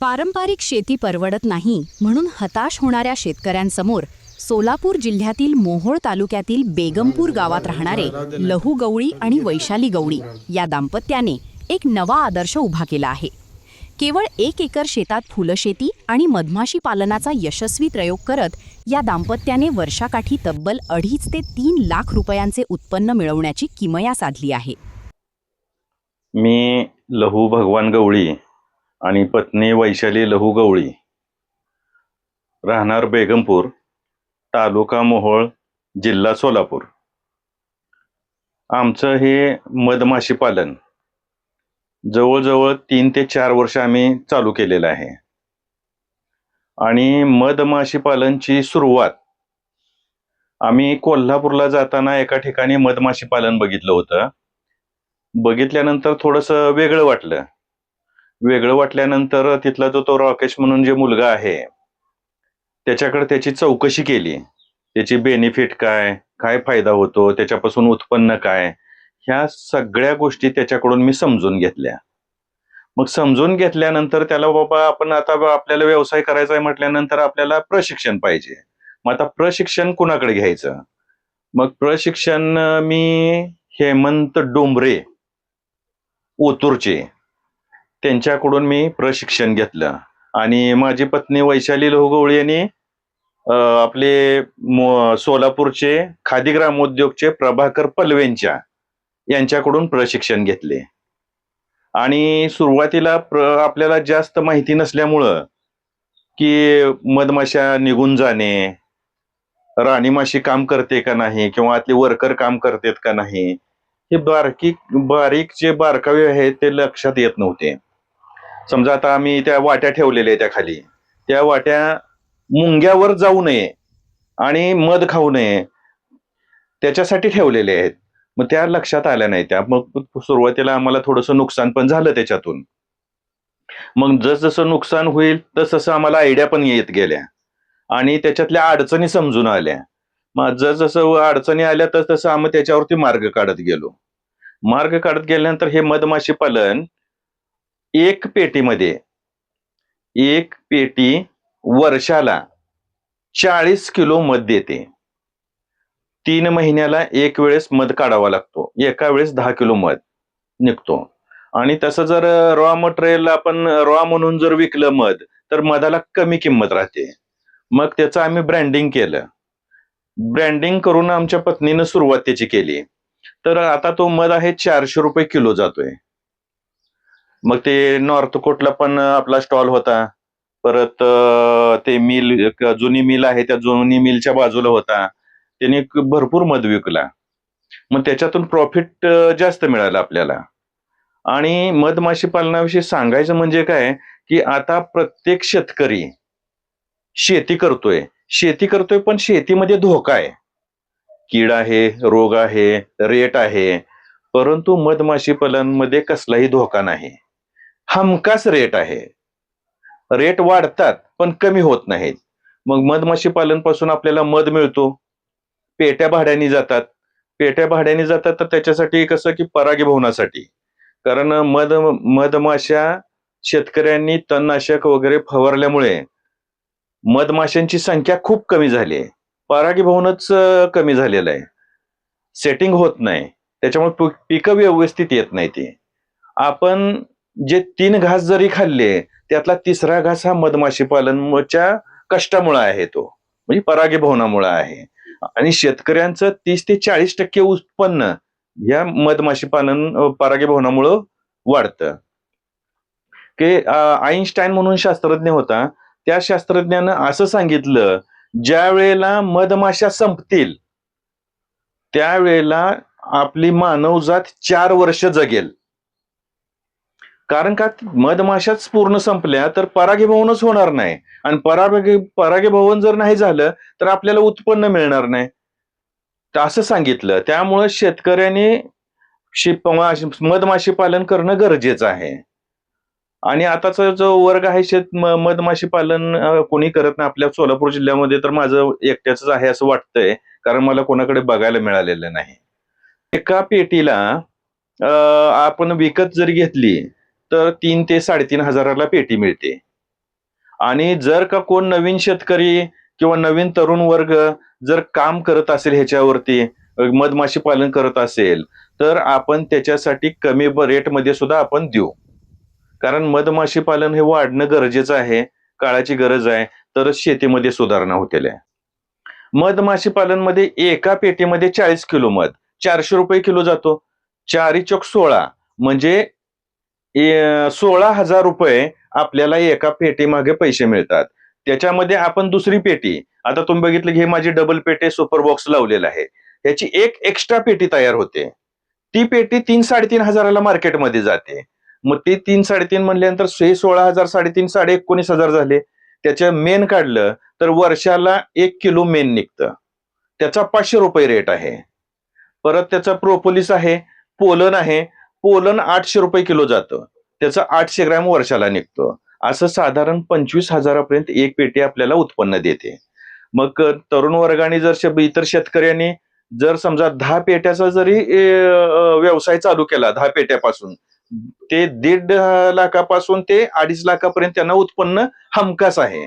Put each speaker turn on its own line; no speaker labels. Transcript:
पारंपरिक शेती परवडत नाही म्हणून हताश होणाऱ्या शेतकऱ्यांसमोर सोलापूर जिल्ह्यातील मोहोळ तालुक्यातील बेगमपूर गावात राहणारे लहू गवळी आणि वैशाली गवळी या दाम्पत्याने एक नवा आदर्श उभा केला आहे। केवळ 1 एकर शेतात फुलशेती आणि मधमाशी पालनाचा यशस्वी प्रयोग करत या दाम्पत्याने वर्षाकाठी तब्बल 2.5 ते 3 लाख रुपयांचे उत्पन्न मिळवण्याची किमया साधली आहे।
मी लहू भगवान गवळी आणि पत्नी वैशाली लहू गवळी, राहणार बेगमपूर, तालुका मोहोळ, जिल्हा सोलापूर। आमचं हे मधमाशी पालन जवळजवळ 3 ते 4 वर्ष आम्ही चालू केलेलं आहे। आणि मधमाशी पालनची सुरुवात आम्ही कोल्हापूरला जाताना एका ठिकाणी मधमाशी पालन बघितलं होतं। बघितल्यानंतर थोडंसं वेगळं वाटलं। वेगळं वाटल्यानंतर तिथला तो राकेश म्हणून जे मुलगा आहे त्याच्याकडे त्याची चौकशी केली। त्याची बेनिफिट काय, काय फायदा होतो, त्याच्यापासून उत्पन्न काय, ह्या सगळ्या गोष्टी त्याच्याकडून मी समजून घेतल्या। मग समजून घेतल्यानंतर त्याला बाबा आपण आता आपल्याला व्यवसाय करायचा आहे म्हटल्यानंतर आपल्याला प्रशिक्षण पाहिजे। मग आता प्रशिक्षण कुणाकडे घ्यायचं? मग प्रशिक्षण मी हेमंत डोंबरे ओतूरचे त्यांच्याकडून मी प्रशिक्षण घेतलं। आणि माझी पत्नी वैशाली लहू गवळी यांनी आपले सोलापूरचे खादी ग्रामोद्योगचे प्रभाकर पलवेंच्या यांच्याकडून प्रशिक्षण घेतले। आणि सुरुवातीला आपल्याला जास्त माहिती नसल्यामुळं की मधमाशा निघून जाणे, राणी माशी काम करते का नाही किंवा आतले वर्कर काम करतात का नाही, हे बारीक जे बारकावे आहेत ते लक्षात येत नव्हते। समजा आता आम्ही त्या वाट्या ठेवलेल्या त्या खाली, त्या वाट्या मुंग्यावर जाऊ नये आणि मध खाऊ नये त्याच्यासाठी ठेवलेले आहेत। मग त्या लक्षात आल्या नाही त्या। मग सुरुवातीला आम्हाला थोडंसं नुकसान पण झालं त्याच्यातून। मग जसं नुकसान होईल तसं आम्हाला आयडिया पण येत गेल्या आणि त्याच्यातल्या अडचणी समजून आल्या। मग जसं अडचणी आल्या तसं आम्ही त्याच्यावरती मार्ग काढत गेलो। मार्ग काढत गेल्यानंतर हे मधमाशी पालन एक पेटी वर्षाला 40 किलो मध देते। 3 महिन्याला एक वेळेस मध काढावा लागतो। एका वेळेस 10 किलो मध निघतो। आणि तसं जर रॉ मटेरियल आपण रॉ म्हणून जर विकलं मध तर मधाला कमी किंमत राहते। मग त्याचं आम्ही ब्रँडिंग केलं। ब्रँडिंग करून आमच्या पत्नीनं सुरुवात त्याची केली। तर आता तो मध आहे 400 रुपये किलो जातोय। मग ते नॉर्थ कोटला पण आपला स्टॉल होता। परत ते मिल, जुनी मिल आहे त्या जुनी मिलच्या बाजूला होता। त्याने भरपूर मध विकला। मग त्याच्यातून प्रॉफिट जास्त मिळालं आपल्याला। आणि मधमाशी पालनाविषयी सांगायचं म्हणजे काय की आता प्रत्येक शेतकरी शेती करतोय पण शेतीमध्ये धोका आहे, कीड आहे, रोग आहे, रेट आहे। परंतु मधमाशी पालनमध्ये कसलाही धोका नाही, हमखास रेट आहे। रेट वाढतात पण कमी होत नाहीत। मग मधमाशी पालन पासून आपल्याला मध मिळतो, पेट्या भाड्याने जातात तर त्याच्यासाठी कसं की परागीभवनासाठी, कारण मधमाशा शेतकऱ्यांनी तणनाशक वगैरे फवारल्यामुळे मधमाशांची संख्या खूप कमी झाली आहे। परागीभवनच कमी झालेलं आहे, सेटिंग होत नाही, त्याच्यामुळे पिकं व्यवस्थित येत नाही। ती आपण जे 3 घास जरी खाल्ले त्यातला 3रा घास हा मधमाशी पालनच्या कष्टामुळे आहे, तो म्हणजे परागीभवनामुळे आहे। आणि शेतकऱ्यांचं 30 ते 40% उत्पन्न या मधमाशी पालन परागीभवनामुळे वाढतं। की आईन्स्टाईन म्हणून शास्त्रज्ञ होता, त्या शास्त्रज्ञानं असं सांगितलं, ज्या वेळेला मधमाशा संपतील त्यावेळेला आपली मानवजात 4 वर्ष जगेल। कारण का मधमाशाच पूर्ण संपल्या तर परागीभवनच होणार नाही। आणि परागीभवन जर नाही झालं तर आपल्याला उत्पन्न मिळणार नाही, तर असं सांगितलं। त्यामुळे शेतकऱ्यांनी मधमाशी पालन करणं गरजेचं आहे। आणि आताचा जो वर्ग आहे मधमाशी पालन कोणी करत नाही आपल्या सोलापूर जिल्ह्यामध्ये, तर माझं एकट्याच आहे असं वाटतंय, कारण मला कोणाकडे बघायला मिळालेलं नाही। एका पेटीला आपण विकत जरी घेतली तर 3 ते 3.5 हजाराला पेटी मिळते। आणि जर का कोण नवीन शेतकरी किंवा नवीन तरुण वर्ग जर काम करत असेल ह्याच्यावरती, मधमाशी पालन करत असेल, तर आपण त्याच्यासाठी कमी रेटमध्ये सुद्धा आपण देऊ. कारण मधमाशी पालन हे वाढणं गरजेचं आहे, काळाची गरज आहे, तरच शेतीमध्ये सुधारणा होतील आहे. मधमाशी पालनमध्ये एका पेटीमध्ये 40 किलो मध, 400 रुपये किलो जातो. 4 चोक 16 म्हणजे 16,000 रुपये आपल्याला एका पेटीमागे पैसे मिळतात. त्याच्यामध्ये आपण दुसरी पेटी, आता तुम्ही बघितलं की हे माझी डबल पेटी सुपर बॉक्स लावलेला आहे. याची एक एक्स्ट्रा पेटी तयार होते. ती पेटी 3-3.5 हजाराला मार्केटमध्ये जाते. मग ते 3-3.5 म्हणल्यानंतर 16,000, 3.5, 19,000 झाले. त्याच्या मेन काढलं तर वर्षाला 1 किलो मेन निघतं. त्याचा 500 रुपये रेट आहे. परत त्याचा प्रोपोलिस आहे, पोलन आहे. पोलन 800 रुपये किलो जातं. त्याचं 800 ग्रॅम वर्षाला निघतं. असं साधारण 25,000 पर्यंत एक पेटी आपल्याला उत्पन्न देते. मग तरुण वर्गाने जर इतर शेतकऱ्यांनी जर समजा 10 पेट्याचा जरी व्यवसाय चालू केला 10 पेट्यापासून, ते 1.5 लाखापासून ते 2.5 लाखापर्यंत त्यांना उत्पन्न हमखास आहे.